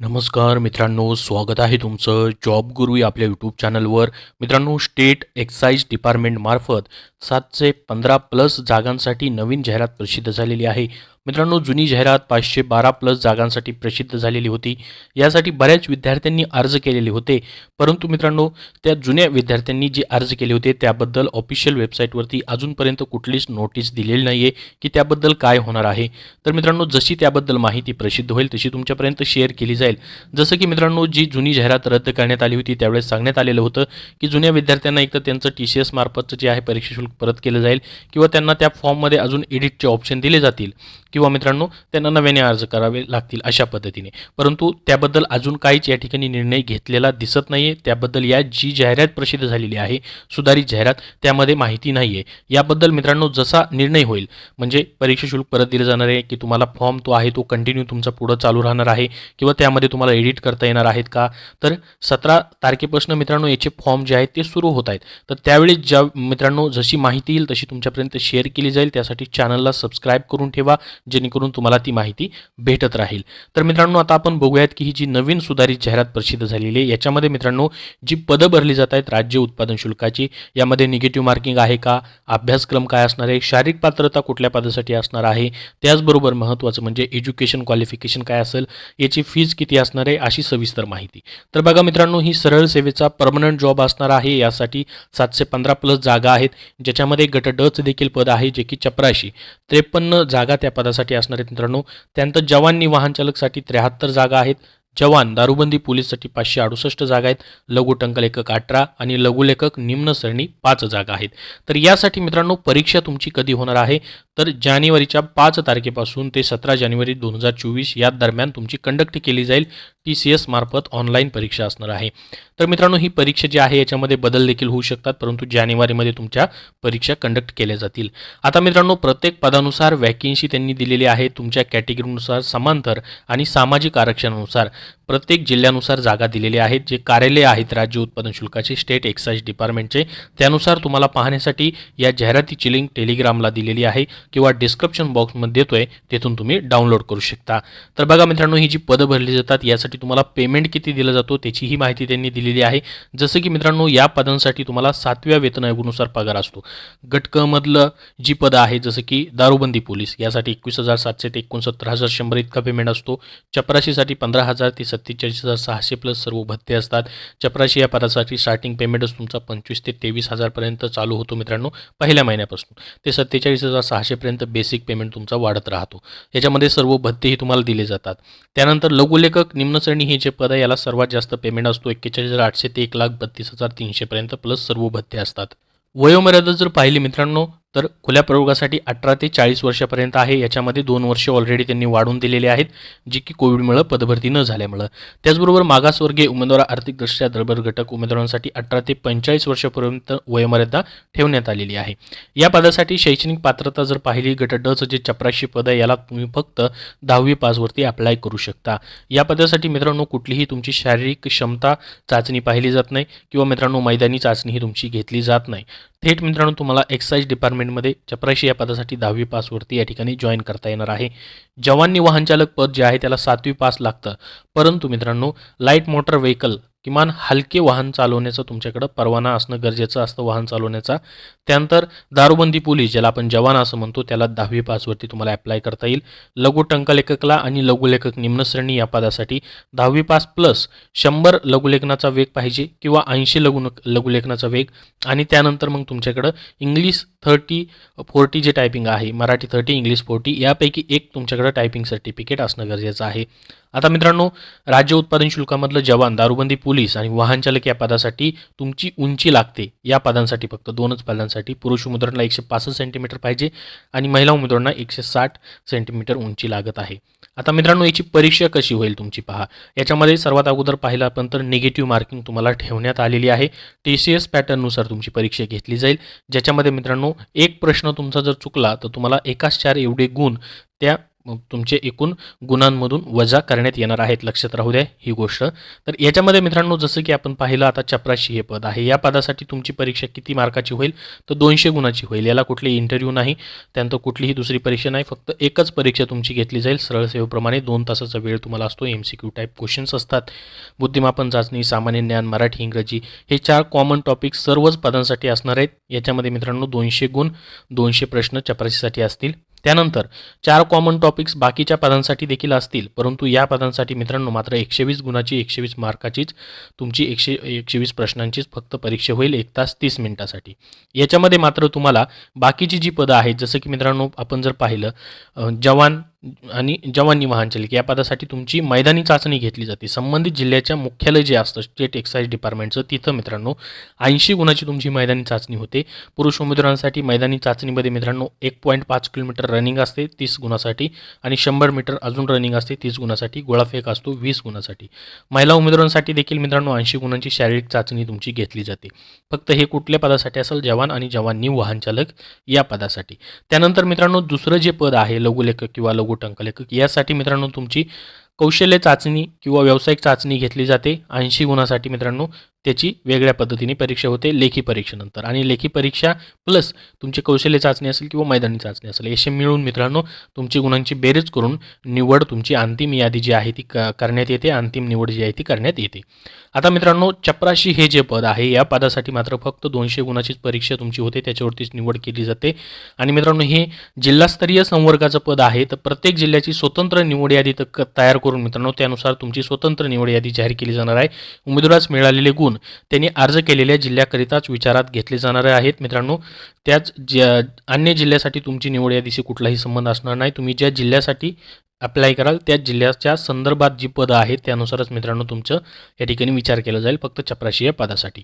नमस्कार मित्रांनो, स्वागत आहे तुमचं जॉब गुरु या आपल्या यूट्यूब चॅनलवर. मित्रांनो, स्टेट एक्साईज डिपार्टमेंटमार्फत 715 प्लस जागांसाठी नवीन जाहिरात प्रसिद्ध झालेली आहे. मित्रांनो, जुनी जाहिरात 512 प्लस जागांसाठी प्रसिद्ध झालेली होती. यासाठी बऱ्याच विद्यार्थ्यांनी अर्ज केलेले होते, परंतु मित्रांनो, त्या जुन्या विद्यार्थ्यांनी जे अर्ज केले होते त्याबद्दल ऑफिशियल वेबसाईटवरती अजूनपर्यंत कुठलीच नोटीस दिलेली नाही आहे की त्याबद्दल काय होणार आहे. तर मित्रांनो, जशी त्याबद्दल माहिती प्रसिद्ध होईल तशी तुमच्यापर्यंत शेअर केली जाईल. जसं की मित्रांनो, जी जुनी जाहिरात रद्द करण्यात आली होती त्यावेळेस सांगण्यात आलेलं होतं की जुन्या विद्यार्थ्यांना एकतर त्यांचं TCS मार्फतचं जे आहे परीक्षा शुल्क परत केलं जाईल किंवा त्यांना त्या फॉर्ममध्ये अजून एडिटचे ऑप्शन दिले जातील किंवा मित्रांनो त्यांना नव्याने अर्ज करावे लागतील अशा पद्धतीने. परंतु त्याबद्दल अजून काहीच या ठिकाणी निर्णय घेतलेला दिसत नाही आहे. त्याबद्दल या जी जाहिरात प्रसिद्ध झालेली आहे सुधारित जाहिरात त्यामध्ये माहिती नाही आहे. याबद्दल मित्रांनो जसा निर्णय होईल म्हणजे परीक्षा शुल्क परत दिलं जाणार आहे की तुम्हाला फॉर्म तो आहे तो कंटिन्यू तुमचा पुढं चालू राहणार आहे किंवा त्यामध्ये तुम्हाला एडिट करता येणार आहेत का, तर 17 तारखेपासून मित्रांनो याचे फॉर्म जे आहेत ते सुरू होत आहेत. तर त्यावेळी ज्या मित्रांनो जशी माहिती येईल तशी तुमच्यापर्यंत शेअर केली जाईल. त्यासाठी चॅनलला सबस्क्राईब करून ठेवा जेणेकरून तुम्हाला ती माहिती भेटत राहील. तर मित्रांनो, आता आपण बघूयात की ही जी नवीन सुधारित जाहिरात प्रसिद्ध झालेली आहे याच्यामध्ये मित्रांनो जी पदं भरली जात आहेत राज्य उत्पादन शुल्काची, यामध्ये निगेटिव्ह मार्किंग आहे का, अभ्यासक्रम काय असणार आहे, शारीरिक पात्रता कुठल्या पदासाठी असणार आहे, त्याचबरोबर महत्त्वाचं म्हणजे एज्युकेशन क्वालिफिकेशन काय असेल, याची फीज किती असणार आहे अशी सविस्तर माहिती. तर बघा मित्रांनो, ही सरळ सेवेचा परमनंट जॉब असणार आहे. यासाठी 715 प्लस जागा आहेत, ज्याच्यामध्ये गट ड चं देखील पद आहे जे की 8453 जागा त्या पदासाठी असणार आहेत मित्रांनो. त्यानंतर जवान नि वाहन चालकसाठी 73 जागा आहेत. जवान दारूबंदी पोलीससाठी 568 जागा आहेत. लघु टंकलेखक 18 आणि लघुलेखक निम्न श्रेणी 5 जागा आहेत. तर यासाठी मित्रांनो परीक्षा तुमची कधी होणार आहे, तर जानेवारीच्या 5 तारखेपासून ते 17 जानेवारी 2024 या दरम्यान तुमची कंडक्ट केली जाईल. TCS मार्फत ऑनलाईन परीक्षा असणार आहे. तर मित्रांनो, ही परीक्षा जी आहे याच्यामध्ये बदल देखील होऊ शकतात, परंतु जानेवारीमध्ये तुमच्या परीक्षा कंडक्ट केल्या जातील. आता मित्रांनो, प्रत्येक पदानुसार वॅकेन्सी त्यांनी दिलेली आहे. तुमच्या कॅटेगरीनुसार समांतर आणि सामाजिक आरक्षणानुसार प्रत्येक जिल्ह्यानुसार जागा दिलेल्या आहेत. जे कार्यालय आहेत राज्य उत्पादन शुल्काचे स्टेट एक्साईज डिपार्टमेंटचे, त्यानुसार तुम्हाला पाहण्यासाठी या जाहिरातीची लिंक टेलिग्रामला दिलेली आहे किंवा डिस्क्रिप्शन बॉक्समध्ये देतोय, तेथून तुम्ही डाउनलोड करू शकता. तर बघा मित्रांनो, ही जी पदं भरली जातात यासाठी तुम्हाला पेमेंट किती दिलं जातो त्याची ही माहिती त्यांनी दिलेली आहे. जसं की मित्रांनो, या पदांसाठी तुम्हाला 7व्या वेतन आयोगानुसार पगार असतो. गट क मधलं जी पदं आहे जसं की दारूबंदी पोलीस यासाठी 21,700 ते 69,100 इतका पेमेंट असतो. चपराशीसाठी 15,000 ते 47,600 प्लस सर्व भत्ते असतात. चपराशी या पदासाठी स्टार्टिंग पेमेंटच तुमचा 25,000 ते 23,000 पर्यंत चालू होतो मित्रांनो पहिल्या महिन्यापासून. ते 47,600 पर्यंत बेसिक पेमेंट तुमचा वाढत राहतो. याच्यामध्ये सर्व भत्तेही तुम्हाला दिले जातात. त्यानंतर लघुलेखक निम्न श्रेणी हे जे पद आहे याला सर्वात जास्त पेमेंट असतो. 41,800 ते 1,32,300 पर्यंत प्लस सर्व भत्ते असतात. वयोमर्यादा जर पाहिली मित्रांनो, तर खुल्या प्रयोगासाठी 18 ते 40 वर्षापर्यंत आहे. याच्यामध्ये 2 वर्ष ऑलरेडी त्यांनी वाढवून दिलेले आहेत, जी की कोविडमुळे पदभरती न झाल्यामुळं. त्याचबरोबर मागासवर्गीय उमेदवार आर्थिकदृष्ट्या दुर्बल घटक उमेदवारांसाठी 18 ते 45 वर्षापर्यंत वयोमर्यादा ठेवण्यात आलेली आहे. या पदासाठी शैक्षणिक पात्रता जर पाहिली, गट ड चं जे 84 पद आहे याला तुम्ही फक्त 10वी पासवरती अप्लाय करू शकता. या पदासाठी मित्रांनो कुठलीही तुमची शारीरिक क्षमता चाचणी पाहिली जात नाही किंवा मित्रांनो मैदानी चाचणी ही तुमची घेतली जात नाही. थेट मित्रांनो तुम्हाला एक्साईज डिपार्टमेंटमध्ये 84 या पदासाठी 10वी पासवरती या ठिकाणी जॉईन करता येणार आहे. जवान वाहन चालक पद जे आहे त्याला 7वी पास लागतं, परंतु मित्रांनो लाईट मोटर व्हेकल किमान हलके वाहन चालवण्याचं तुमच्याकडं परवाना असणं गरजेचं असतं वाहन चालवण्याचा. त्यानंतर दारूबंदी पोलीस ज्याला आपण जवान असं म्हणतो त्याला 10वी पासवरती तुम्हाला अप्लाय करता येईल. लघु टंकलेखकला आणि लघुलेखक निम्न श्रेणी या पदासाठी 10वी पास प्लस 100 लघुलेखनाचा वेग पाहिजे किंवा 80 लघुलेखनाचा वेग. आणि त्यानंतर मग तुमच्याकडं इंग्लिश 30-40 जे टायपिंग आहे, मराठी 30 इंग्लिश 40 यापैकी एक तुमच्याकडं टायपिंग सर्टिफिकेट असणं गरजेचं आहे. आता मित्रांनो, राज्य उत्पादन शुल्कामधलं जवान दारूबंदी पोलीस आणि वाहन चालक या पदासाठी तुमची उंची लागते. या पदांसाठी फक्त 2च पदांसाठी पुरुष उमेदवारांना 165 सेंटीमीटर पाहिजे आणि महिला उमेदवारांना 160 सेंटीमीटर उंची लागत आहे. आता मित्रांनो, याची परीक्षा कशी होईल तुमची पहा. याच्यामध्ये सर्वात अगोदर पाहिलं आपण तर निगेटिव्ह मार्किंग तुम्हाला ठेवण्यात आलेली आहे. TCS पॅटर्ननुसार तुमची परीक्षा घेतली जाईल, ज्याच्यामध्ये मित्रांनो एक प्रश्न तुमचा जर चुकला तर तुम्हाला 1/4 एवढे गुण त्या तुमचे एकूण गुणांमधून वजा करण्यात येणार आहेत. लक्षात राहू द्या ही गोष्ट. तर याच्यामध्ये मित्रांनो जसं की आपण पाहिलं आता चपराशी हे पद आहे. या पदासाठी तुमची परीक्षा किती मार्काची होईल तर 200 गुणाची होईल. याला कुठली इंटरव्ह्यू नाही, त्यानंतर कुठलीही दुसरी परीक्षा नाही, फक्त एकच परीक्षा तुमची घेतली जाईल. सरळ सेवेप्रमाणे 2 तासाचा वेळ तुम्हाला असतो. MCQ टाईप क्वेश्चन्स असतात. बुद्धिमापन चाचणी, सामान्य ज्ञान, मराठी, इंग्रजी हे 4 कॉमन टॉपिक सर्वच पदांसाठी असणार आहेत. याच्यामध्ये मित्रांनो 200 गुण, 200 प्रश्न चपराशीसाठी असतील. त्यानंतर 4 कॉमन टॉपिक्स बाकीच्या पदांसाठी देखील असतील, परंतु या पदांसाठी मित्रांनो मात्र 120 गुणाची 120 मार्काचीच तुमची 120 प्रश्नांचीच फक्त परीक्षा होईल 1 तास 30 मिनिटासाठी. याच्यामध्ये मात्र तुम्हाला बाकीची जी पदं आहेत जसं की मित्रांनो आपण जर पाहिलं जवान आणि जवानी वाहन चालक या पदासाठी तुमची मैदानी चाचणी घेतली जाते. संबंधित जिल्ह्याच्या मुख्यालय जे असतं स्टेट एक्साईज डिपार्टमेंटचं तिथं मित्रांनो 80 गुणाची तुमची मैदानी चाचणी होते. पुरुष उमेदवारांसाठी मैदानी चाचणीमध्ये मित्रांनो 1.5 किलोमीटर रनिंग असते 30 गुणासाठी आणि 100 मीटर अजून रनिंग असते 30 गुणासाठी. गोळाफेक असतो 20 गुणासाठी. महिला उमेदवारांसाठी देखील मित्रांनो 80 गुणांची शारीरिक चाचणी तुमची घेतली जाते. फक्त हे कुठल्या पदासाठी असेल जवान आणि जवानी वाहन चालक या पदासाठी. त्यानंतर मित्रांनो दुसरं जे पद आहे लघुलेखक किंवा लघु टंकलेखक यासाठी मित्रांनो तुमची कौशल्य चाचणी किंवा व्यावसायिक चाचणी घेतली जाते. 80 गुणासाठी मित्रांनो त्याची वेगळ्या पद्धतीने परीक्षा होते लेखी परीक्षेनंतर. आणि लेखी परीक्षा प्लस तुमची कौशल्य चाचणी असेल किंवा मैदानी चाचणी असेल असे मिळून मित्रांनो तुमची गुणांची बेरीज करून निवड तुमची अंतिम यादी जी आहे ती करण्यात येते. अंतिम निवड जी आहे ती करण्यात येते. आता मित्रांनो चपराशी हे जे पद आहे या पदासाठी मात्र फक्त 200 गुणाचीच परीक्षा तुमची होते, त्याच्यावरतीच निवड केली जाते. आणि मित्रांनो हे जिल्हास्तरीय संवर्गाचं पद आहे, तर प्रत्येक जिल्ह्याची स्वतंत्र निवड यादी तयार करून मित्रांनो त्यानुसार तुमची स्वतंत्र निवड यादी जाहीर केली जाणार आहे. उमेदवारास मिळालेले गुण त्यांनी अर्ज केलेल्या जिल्ह्याकरिताच विचारात घेतले जाणारे आहेत मित्रांनो. त्याच अन्य जिल्ह्यासाठी तुमची निवड यादीशी कुठलाही संबंध असणार नाही. तुम्ही ज्या जिल्ह्यासाठी अप्लाय कराल त्या जिल्ह्याच्या संदर्भात जी पदं आहेत त्यानुसारच मित्रांनो तुमचं या ठिकाणी विचार केला जाईल फक्त चपराशी या पदासाठी.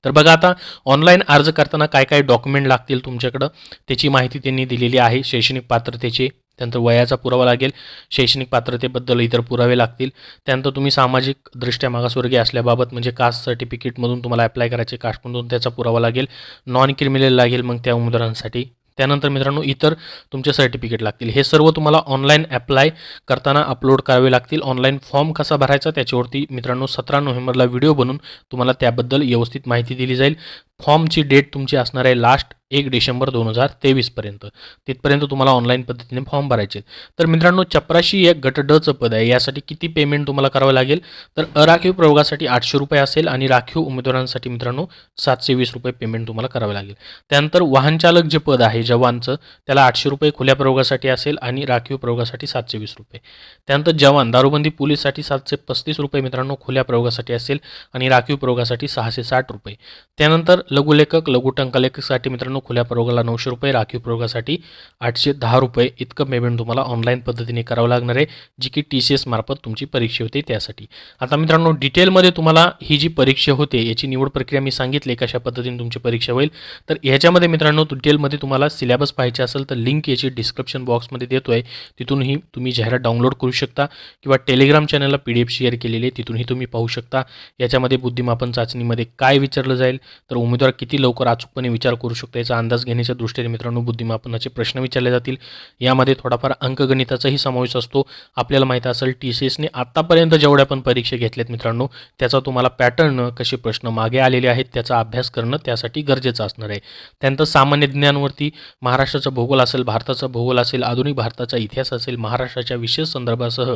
तर बघा आता ऑनलाईन अर्ज करताना काय काय डॉक्युमेंट लागतील तुमच्याकडं त्याची माहिती त्यांनी दिलेली आहे. शैक्षणिक पात्रतेचे, त्यानंतर वयाचा पुरावा लागेल, शैक्षणिक पात्रतेबद्दल इतर पुरावे लागतील. त्यानंतर तुम्ही सामाजिकदृष्ट्या मागासवर्गीय असल्याबाबत म्हणजे कास्ट सर्टिफिकेटमधून तुम्हाला अप्लाय करायचे, कास्टमधून त्याचा पुरावा लागेल. नॉन क्रिमिनल लागेल मग त्या उमेदवारांसाठी. त्यानंतर मित्रांनो इतर तुमचे सर्टिफिकेट लागतील. हे सर्व तुम्हाला ऑनलाईन अप्लाय करताना अपलोड करावे लागतील. ऑनलाईन फॉर्म कसा भरायचा त्याच्यावरती मित्रांनो 17 नोव्हेंबरला व्हिडिओ बनवून तुम्हाला त्याबद्दल व्यवस्थित माहिती दिली जाईल. फॉर्मची डेट तुमची असणार आहे लास्ट 1 डिसेंबर 2023 पर्यंत. तिथपर्यंत तुम्हाला ऑनलाईन पद्धतीने फॉर्म भरायचे. तर मित्रांनो चपराशी एक गट ड चं पद आहे. यासाठी किती पेमेंट तुम्हाला करावं लागेल तर अराखीव प्रयोगासाठी 800 रुपये असेल आणि राखीव उमेदवारांसाठी मित्रांनो 720 रुपये पेमेंट तुम्हाला करावे लागेल. त्यानंतर वाहनचालक जे पद आहे जवानचं त्याला 800 रुपये खुल्या प्रयोगासाठी असेल आणि राखीव प्रयोगासाठी 720 रुपये. त्यानंतर जवान दारूबंदी पोलीससाठी 735 रुपये मित्रांनो खुल्या प्रयोगासाठी असेल आणि राखीव प्रयोगासाठी 660 रुपये. त्यानंतर लघुलेखक लघु टंकलेखकसाठी मित्रांनो खुल्या प्रयोगाला 900 रुपये, राखीव प्रयोगासाठी 810 रुपये इतकं पेमेंट तुम्हाला ऑनलाईन पद्धतीने करावं लागणार आहे, जी की TCS मार्फत तुमची परीक्षा होते त्यासाठी. आता मित्रांनो डिटेलमध्ये तुम्हाला ही जी परीक्षा होते याची निवड प्रक्रिया मी सांगितली कशा पद्धतीने तुमची परीक्षा होईल. तर ह्याच्यामध्ये मित्रांनो डिटेलमध्ये तुम्हाला सिलेबस पाहिजे असेल तर लिंक याची डिस्क्रिप्शन बॉक्समध्ये देतो आहे, तिथूनही तुम्ही जाहिरात डाउनलोड करू शकता किंवा टेलिग्राम चॅनलला PDF शेअर केलेली आहे तिथूनही तुम्ही पाहू शकता. याच्यामध्ये बुद्धिमापन चाचणीमध्ये काय विचारलं जाईल तर उमेदवार किती लवकर अचूकपणे विचार करू शकतो याचा अंदाज घेण्याच्या दृष्टीने मित्रांनो बुद्धिमापनाचे प्रश्न विचारले जातील. यामध्ये थोडाफार अंकगणिताचाही समावेश असतो. आपल्याला माहिती असेल TCSने आतापर्यंत जेवढ्या पण परीक्षा घेतल्यात मित्रांनो त्याचा तुम्हाला पॅटर्न कसे प्रश्न मागे आलेले आहेत त्याचा अभ्यास करणं त्यासाठी गरजेचं असणार आहे. त्यानंतर सामान्य ज्ञानवरती महाराष्ट्राचा भूगोल असेल, भारताचा भूगोल असेल, आधुनिक भारताचा इतिहास असेल, महाराष्ट्राच्या विशेष संदर्भासह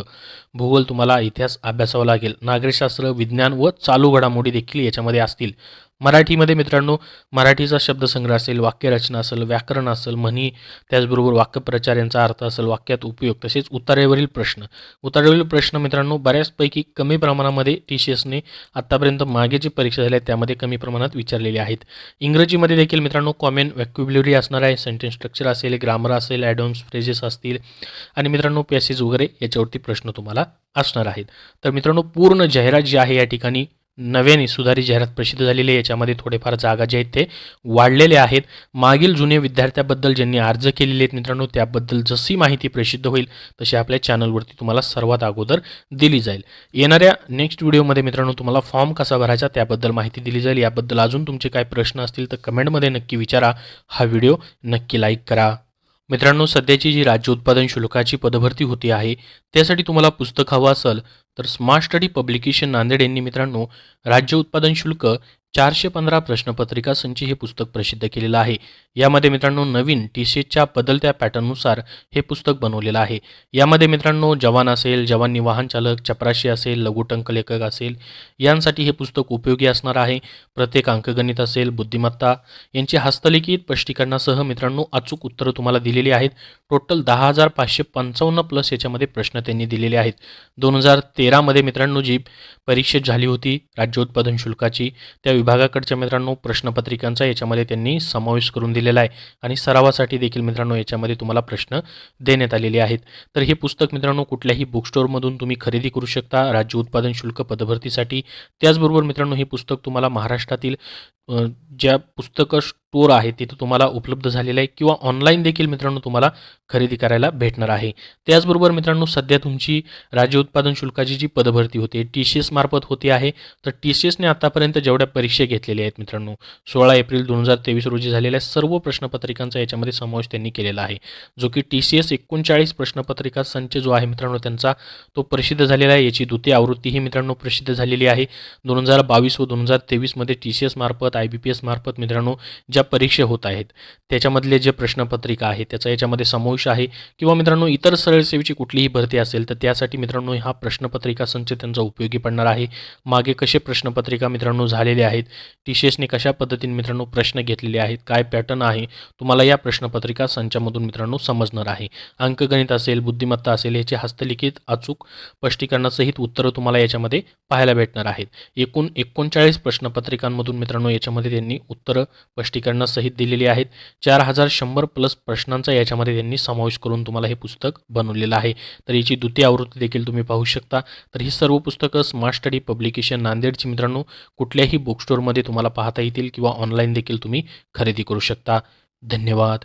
भूगोल तुम्हाला इतिहास अभ्यासावा लागेल. नागरिकशास्त्र, विज्ञान व चालू घडामोडी देखील याच्यामध्ये असतील. मराठीमध्ये मित्रांनो मराठीचा शब्दसंग्रह असेल, वाक्यरचना असेल, व्याकरण असेल, म्हणी, त्याचबरोबर वाक्यप्रचार यांचा अर्थ असेल, वाक्यात उपयोग, तसेच उतारेवरील प्रश्न. उतारेवरील प्रश्न मित्रांनो बऱ्याचपैकी कमी प्रमाणामध्ये TCSने आत्तापर्यंत मागे जी परीक्षा झाल्या त्यामध्ये कमी प्रमाणात विचारलेले आहेत. इंग्रजीमध्ये देखील मित्रांनो कॉमन व्हॅक्युब्युलरी असणार आहे, सेंटेन्स स्ट्रक्चर असेल, ग्रामर असेल, ॲडव्हान्स फ्रेजेस असतील आणि मित्रांनो पॅसेज वगैरे याच्यावरती प्रश्न तुम्हाला असणार आहेत. तर मित्रांनो पूर्ण जाहिरात जी आहे या ठिकाणी नव्याने सुधारित जाहिरात प्रसिद्ध झालेली आहे. याच्यामध्ये थोडेफार जागा जे आहेत ते वाढलेले आहेत. मागील जुने विद्यार्थ्याबद्दल ज्यांनी अर्ज केलेले आहेत मित्रांनो त्याबद्दल जशी माहिती प्रसिद्ध होईल तशी आपल्या चॅनलवरती तुम्हाला सर्वात अगोदर दिली जाईल. येणाऱ्या नेक्स्ट व्हिडिओमध्ये मित्रांनो तुम्हाला फॉर्म कसा भरायचा त्याबद्दल माहिती दिली जाईल. याबद्दल अजून तुमचे काय प्रश्न असतील तर कमेंटमध्ये नक्की विचारा. हा व्हिडिओ नक्की लाईक करा. मित्रांनो, सध्याची जी राज्य उत्पादन शुल्काची पदभरती होती आहे, त्यासाठी तुम्हाला पुस्तक हवं असेल तर स्मार्ट स्टडी पब्लिकेशन नांदेड यांनी मित्रांनो राज्य उत्पादन शुल्क 415 प्रश्नपत्रिका संच हे पुस्तक प्रसिद्ध केलेलं आहे. यामध्ये मित्रांनो नवीन टी-सीएसच्या बदलत्या पॅटर्ननुसार हे पुस्तक बनवलेलं आहे. यामध्ये मित्रांनो जवान असेल, जवान वाहन चालक, चपराशी असेल, लघुटंक लेखक असेल, यांसाठी हे पुस्तक उपयोगी असणार आहे. प्रत्येक अंकगणित असेल, बुद्धिमत्ता यांची हस्तलिखित स्पष्टीकरणासह मित्रांनो अचूक उत्तरं तुम्हाला दिलेली आहेत. टोटल 10,555 प्लस याच्यामध्ये प्रश्न त्यांनी दिलेले आहेत. 2013 मध्ये मित्रांनो जी परीक्षेत झाली होती राज्य उत्पादन शुल्काची, त्या विभागाकडच्या मित्रांनो प्रश्नपत्रिकांचा याच्यामध्ये त्यांनी समावेश करून दिलेला आहे आणि सरावासाठी देखील मित्रांनो याच्यामध्ये तुम्हाला प्रश्न देण्यात आलेले आहेत. तर हे पुस्तक मित्रांनो कुठल्याही बुक स्टोअरमधून तुम्ही खरेदी करू शकता राज्य उत्पादन शुल्क पदभरतीसाठी. त्याचबरोबर मित्रांनो हे पुस्तक तुम्हाला महाराष्ट्रातील ज्या पुस्तकं स्टोअर आहे तिथं तुम्हाला उपलब्ध झालेलं आहे किंवा ऑनलाईन देखील मित्रांनो तुम्हाला खरेदी करायला भेटणार आहे. त्याचबरोबर मित्रांनो सध्या तुमची राज्य उत्पादन शुल्काची जी पदभरती होते टी-सी-एस मार्फत होती आहे. तर टी-सी-एसने आतापर्यंत जेवढ्या परीक्षा घेतलेल्या आहेत मित्रांनो 16 एप्रिल 2023 रोजी झालेल्या सर्व प्रश्नपत्रिकांचा याच्यामध्ये समावेश त्यांनी केलेला आहे. जो की टी-सी-एस 39 प्रश्नपत्रिका संच जो आहे मित्रांनो त्यांचा तो प्रसिद्ध झालेला आहे. याची द्वितीय आवृत्ती ही मित्रांनो प्रसिद्ध झालेली आहे. 2022 व 2023 मध्ये टी-सी-एस मार्फत IBPS मार्फत मित्रांनो ज्या परीक्षा होत आहेत त्याच्यामधले जे प्रश्नपत्रिका आहे त्याचा याच्यामध्ये समावेश आहे किंवा मित्रांनो इतर सरळ सेवेची कुठलीही भरती असेल तर त्यासाठी मित्रांनो हा प्रश्नपत्रिका संच त्यांचा उपयोगी पडणार आहे. मागे कसे प्रश्नपत्रिका मित्रांनो झालेले आहेत, टी-सी-एसने कशा पद्धतीने मित्रांनो प्रश्न घेतलेले आहेत, काय पॅटर्न आहे, तुम्हाला या प्रश्नपत्रिका संचामधून मित्रांनो समजणार आहे. अंकगणित असेल, बुद्धिमत्ता असेल याचे हस्तलिखित अचूक स्पष्टीकरणासहित उत्तरं तुम्हाला याच्यामध्ये पाहायला भेटणार आहेत. एकूण 39 प्रश्नपत्रिकांमधून मित्रांनो याच्यामध्ये त्यांनी उत्तरं स्पष्टीकरणासहित दिलेली आहेत. 4100 प्लस प्रश्नांचा याच्यामध्ये त्यांनी समावेश करून तुम्हाला हे पुस्तक बनवलेलं आहे. तर याची द्वितीय आवृत्ती देखील तुम्ही पाहू शकता. तर ही सर्व पुस्तकं स्मार्ट स्टडी पब्लिकेशन नांदेडची मित्रांनो कुठल्याही बुक स्टोअरमध्ये तुम्हाला पाहता येतील किंवा ऑनलाईन देखील तुम्ही खरेदी करू शकता. धन्यवाद.